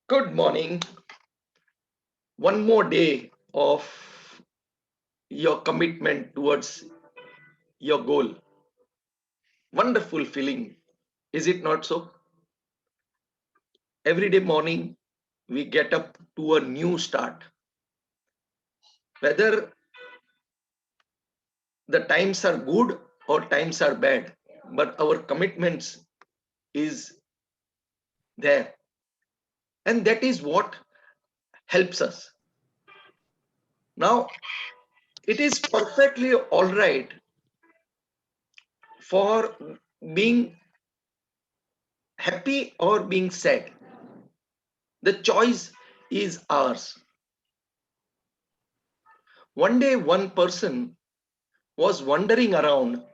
Good morning. One more day of your commitment towards your goal. Wonderful feeling, is it not so? Every day morning, we get up to a new start. Whether the times are good or times are bad, but our commitments is there. And that is what helps us. Now, it is perfectly all right for being happy or being sad. The choice is ours. One day, one person was wandering around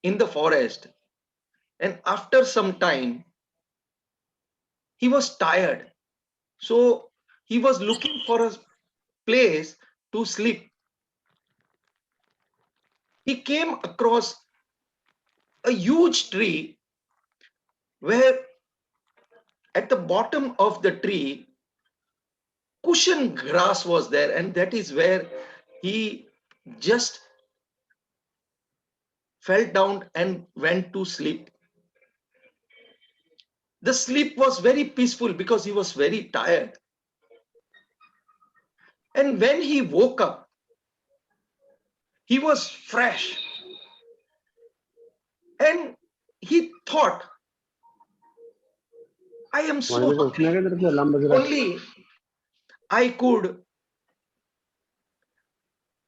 in the forest, and after some time, he was tired. So, he was looking for a place to sleep. He came across a huge tree where, at the bottom of the tree, cushion grass was there, and that is where he just fell down and went to sleep. The sleep was very peaceful because he was very tired. And when he woke up, he was fresh and he thought, I am so वहीं पे उठने hungry. के तेरे से alarm बज रहा है. Only I could,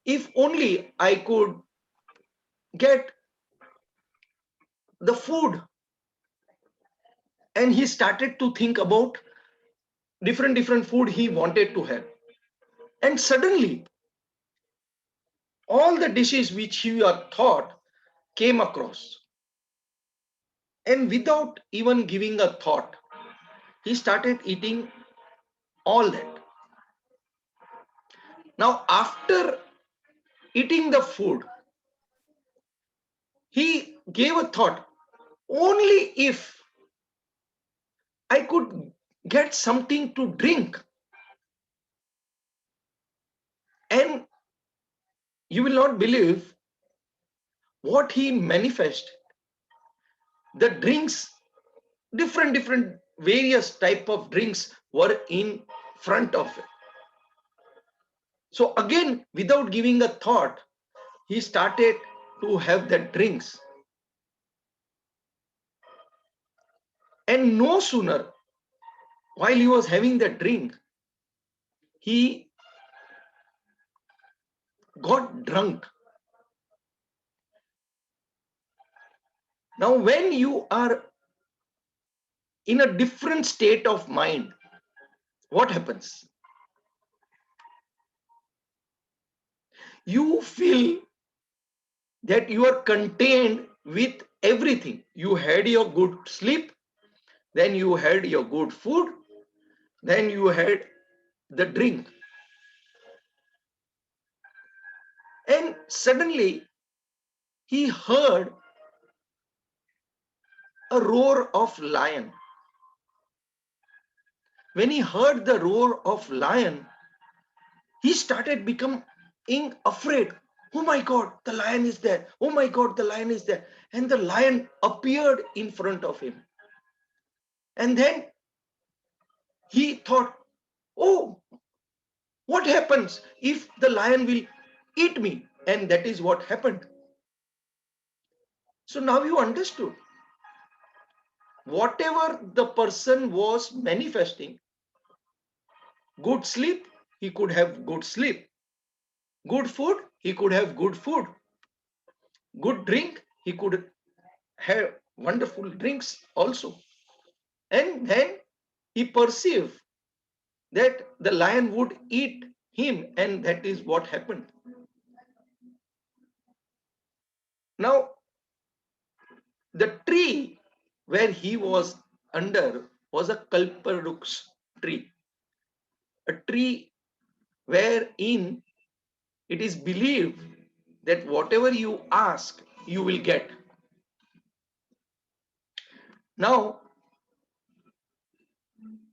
if only I could get the food. And he started to think about different food he wanted to have. And suddenly, all the dishes which he had thought came across. And without even giving a thought, he started eating all that. Now, after eating the food, he gave a thought, only if I could get something to drink. And you will not believe what he manifested. The drinks, different various type of drinks were in front of it. So again, without giving a thought, he started to have the drinks. And no sooner, while he was having the drink, he got drunk. Now, when you are in a different state of mind, what happens? You feel that you are contained with everything. You had your good sleep, then you had your good food, then you had the drink. And suddenly he heard a roar of lion. When he heard the roar of lion, he started becoming afraid. Oh my God, the lion is there. Oh my God, the lion is there. And the lion appeared in front of him. And then he thought, oh, what happens if the lion will eat me? And that is what happened. So now you understood. Whatever the person was manifesting, good sleep, he could have good sleep. Good food, he could have good food. Good drink, he could have wonderful drinks also. And then he perceived that the lion would eat him, and that is what happened. Now, the tree where he was under was a Kalparux tree, a tree wherein it is believed that whatever you ask, you will get. Now,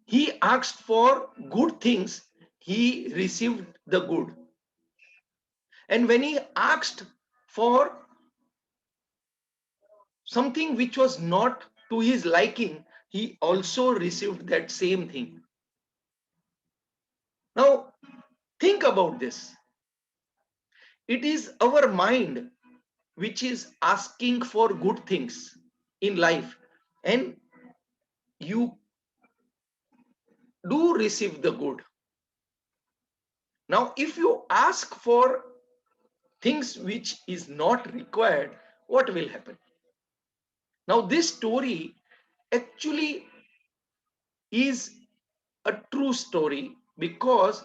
he asked for good things, he received the good. And when he asked for something which was not to his liking, he also received that same thing. Now, think about this. It is our mind which is asking for good things in life, and you do receive the good. Now, if you ask for things which is not required, what will happen? Now, this story actually is a true story, because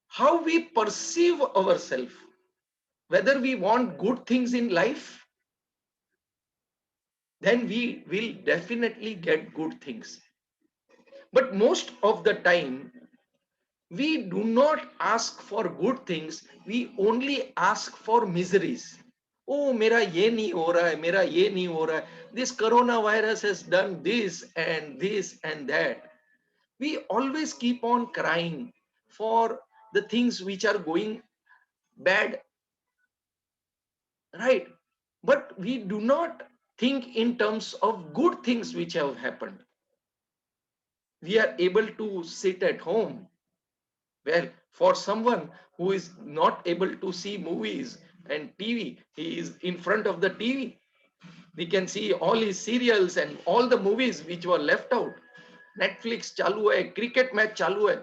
how we perceive ourselves, whether we want good things in life, then we will definitely get good things. But most of the time, we do not ask for good things, we only ask for miseries. Oh, mera ye nahi ho raha hai, mera ye nahi ho raha hai. This coronavirus has done this and that. We always keep on crying for the things which are going bad, right? But we do not think in terms of good things which have happened. We are able to sit at home. Well, for someone who is not able to see movies and TV, he is in front of the TV. We can see all his serials and all the movies which were left out. Netflix chalu hai, cricket match chalu hai,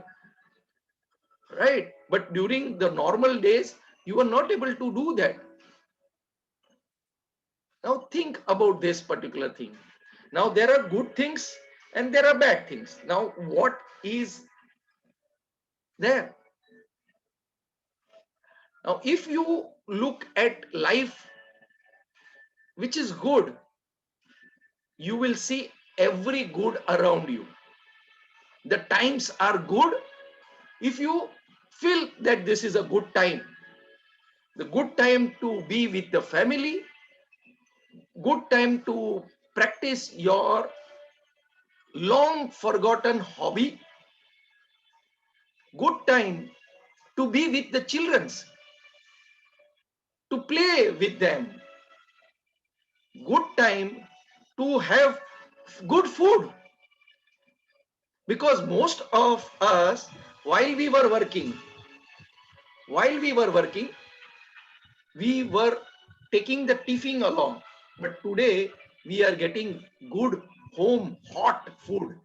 right? But during the normal days, you are not able to do that. Now think about this particular thing. Now there are good things and there are bad things. Now what is there? Now if you look at life which is good, you will see every good around you. The times are good. If you feel that this is a good time, the good time to be with the family, good time to practice your long forgotten hobby, good time to be with the childrens, to play with them, good time to have good food. Because most of us, while we were working, while we were working, we were taking the tiffin along. But today we are getting good home hot food.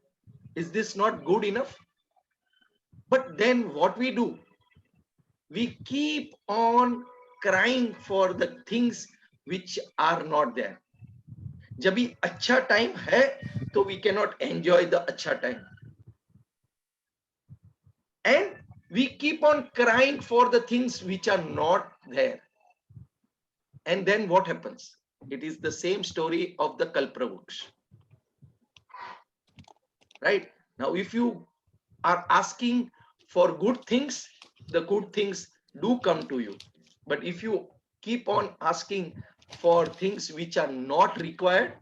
Is this not good enough? But then what we do? We keep on crying for the things which are not there. जब भी अच्छा time है तो we cannot enjoy the अच्छा time, and we keep on crying for the things which are not there. And then what happens? It is the same story of the Kalpavruksha, right? Now if you are asking for good things, the good things do come to you. But if you keep on asking for things which are not required,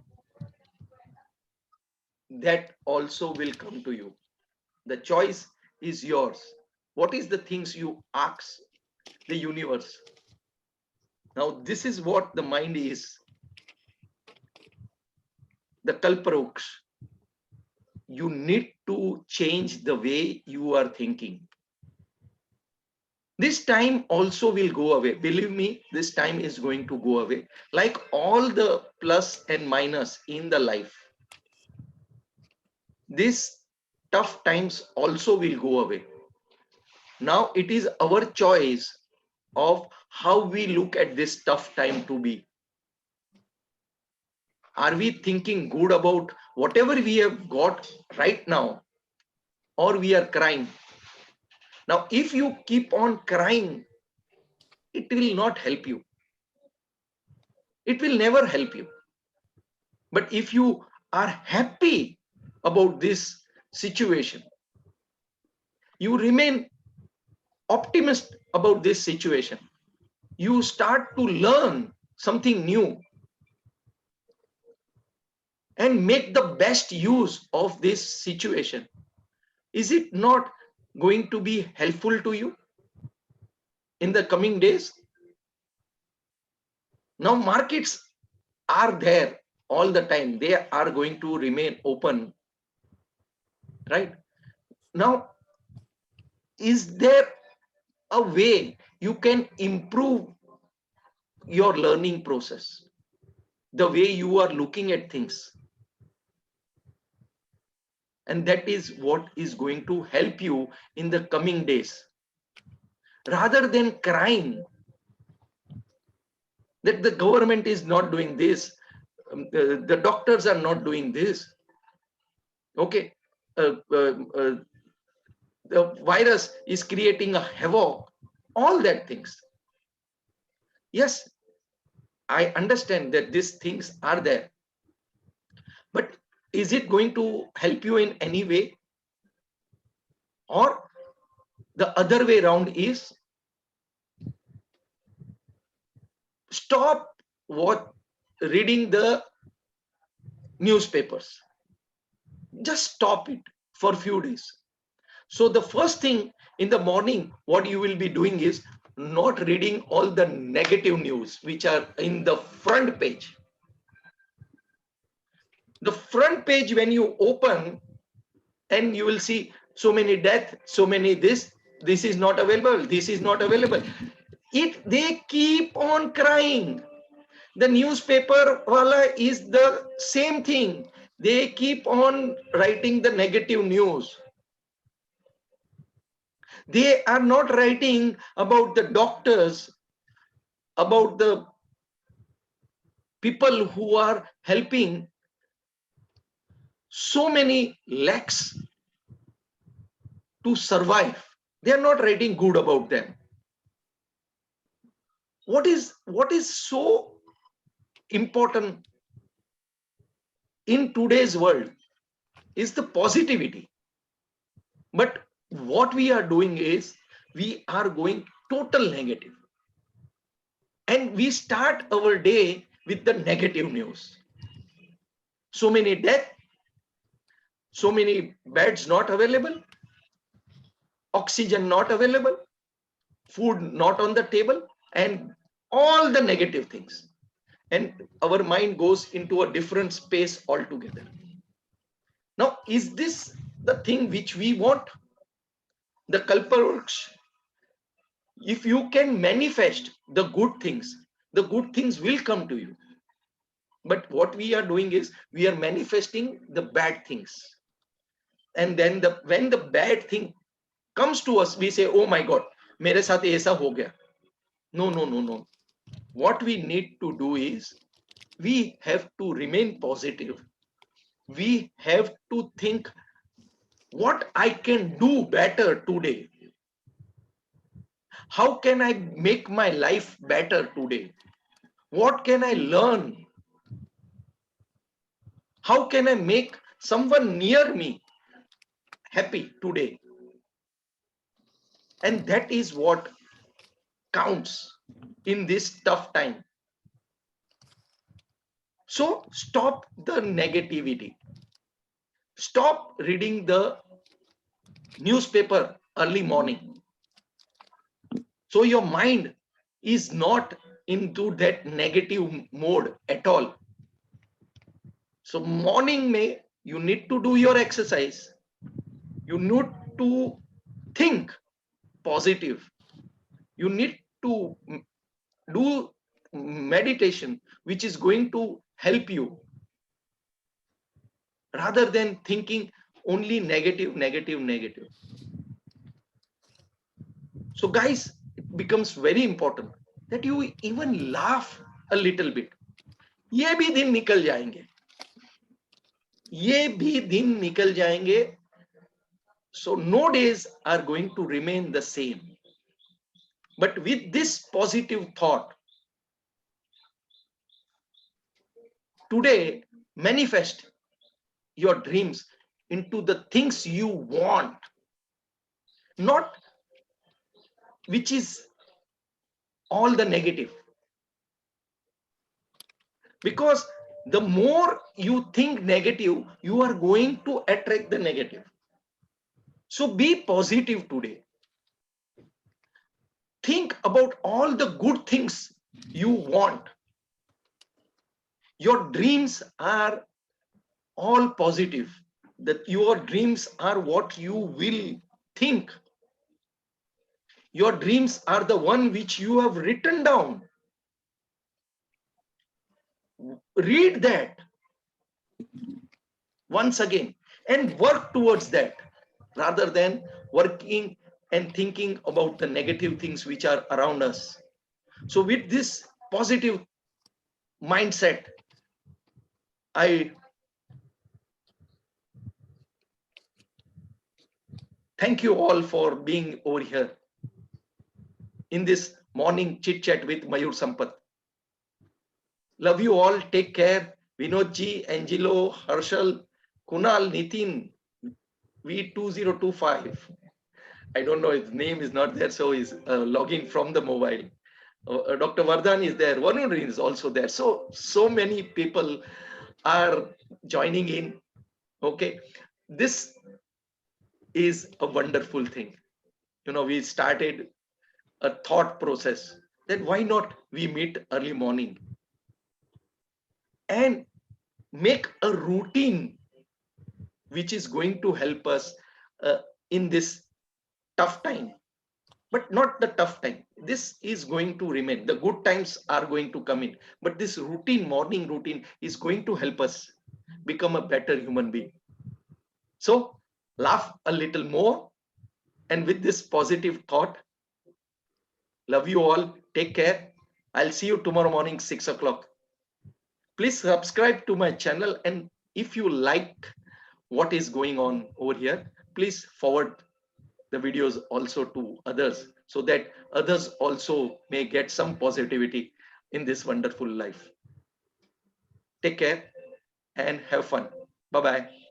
that also will come to you. The choice is yours. What is the things you ask the universe? Now, this is what the mind is. The Kalpavruksha. You need to change the way you are thinking. This time also will go away. Believe me, this time is going to go away. Like all the plus and minus in the life, these tough times also will go away. Now it is our choice of how we look at this tough time to be. Are we thinking good about whatever we have got right now, or we are crying? Now, if you keep on crying, it will not help you. It will never help you. But if you are happy about this situation, you remain optimist about this situation, you start to learn something new, and make the best use of this situation. Is it not going to be helpful to you in the coming days? Now markets are there all the time. They are going to remain open, right? Now, is there a way you can improve your learning process, the way you are looking at things? And that is what is going to help you in the coming days. Rather than crying that the government is not doing this, the doctors are not doing this, okay, uh, uh, uh, the virus is creating a havoc, all that things. Yes, I understand that these things are there, but is it going to help you in any way? Or the other way around is, stop what reading the newspapers. Just stop it for a few days. So the first thing in the morning, what you will be doing is not reading all the negative news which are in the front page. The front page, when you open, and you will see so many death, so many this is not available, this is not available. They keep on crying. The newspaper wala is the same thing. They keep on writing the negative news. They are not writing about the doctors, about the people who are helping so many lakhs to survive. They are not writing good about them. What is so important in today's world is the positivity. But what we are doing is we are going total negative, and we start our day with the negative news. So many death, so many beds not available, oxygen not available, food not on the table, and all the negative things. And our mind goes into a different space altogether. Now, is this the thing which we want? The Kalpavruksha, if you can manifest the good things will come to you. But what we are doing is we are manifesting the bad things. And then when the bad thing comes to us, we say, oh my God, mere saath aisa ho gaya. No, no, no, no. What we need to do is we have to remain positive. We have to think what I can do better today. How can I make my life better today? What can I learn? How can I make someone near me happy today? And that is what counts in this tough time. So stop the negativity. Stop reading the newspaper early morning. So your mind is not into that negative mode at all. So morning may you need to do your exercise. You need to think positive. You need to do meditation, which is going to help you, rather than thinking only negative, negative, negative. So guys, it becomes very important that you even laugh a little bit. ये भी दिन निकल जाएंगे, ये भी दिन निकल जाएंगे. So no days are going to remain the same. But with this positive thought, today manifest your dreams into the things you want, not which is all the negative. Because The more you think negative, you are going to attract the negative. So be positive today. Think about all the good things you want. Your dreams are all positive. That your dreams are what you will think. Your dreams are the one which you have written down. Read that once again and work towards that, rather than working and thinking about the negative things which are around us. So with this positive mindset, I thank you all for being over here in this morning chit chat with Mayur Sampath. Love you all. Take care. Vinodji, Angelo, Harshal, Kunal, Nitin, V2025. I don't know, his name is not there, so he's logging from the mobile. Dr. Vardhan is there. Varun is also there. So many people are joining in. Okay, this is a wonderful thing. You know, we started a thought process that why not we meet early morning and make a routine which is going to help us in this tough time. But not the tough time. This is going to remain. The good times are going to come in. But this routine, morning routine, is going to help us become a better human being. So laugh a little more. And with this positive thought, love you all. Take care. I'll see you tomorrow morning, 6 o'clock. Please subscribe to my channel. And if you like what is going on over here, please forward the videos also to others, so that others also may get some positivity in this wonderful life. Take care and have fun. Bye-bye.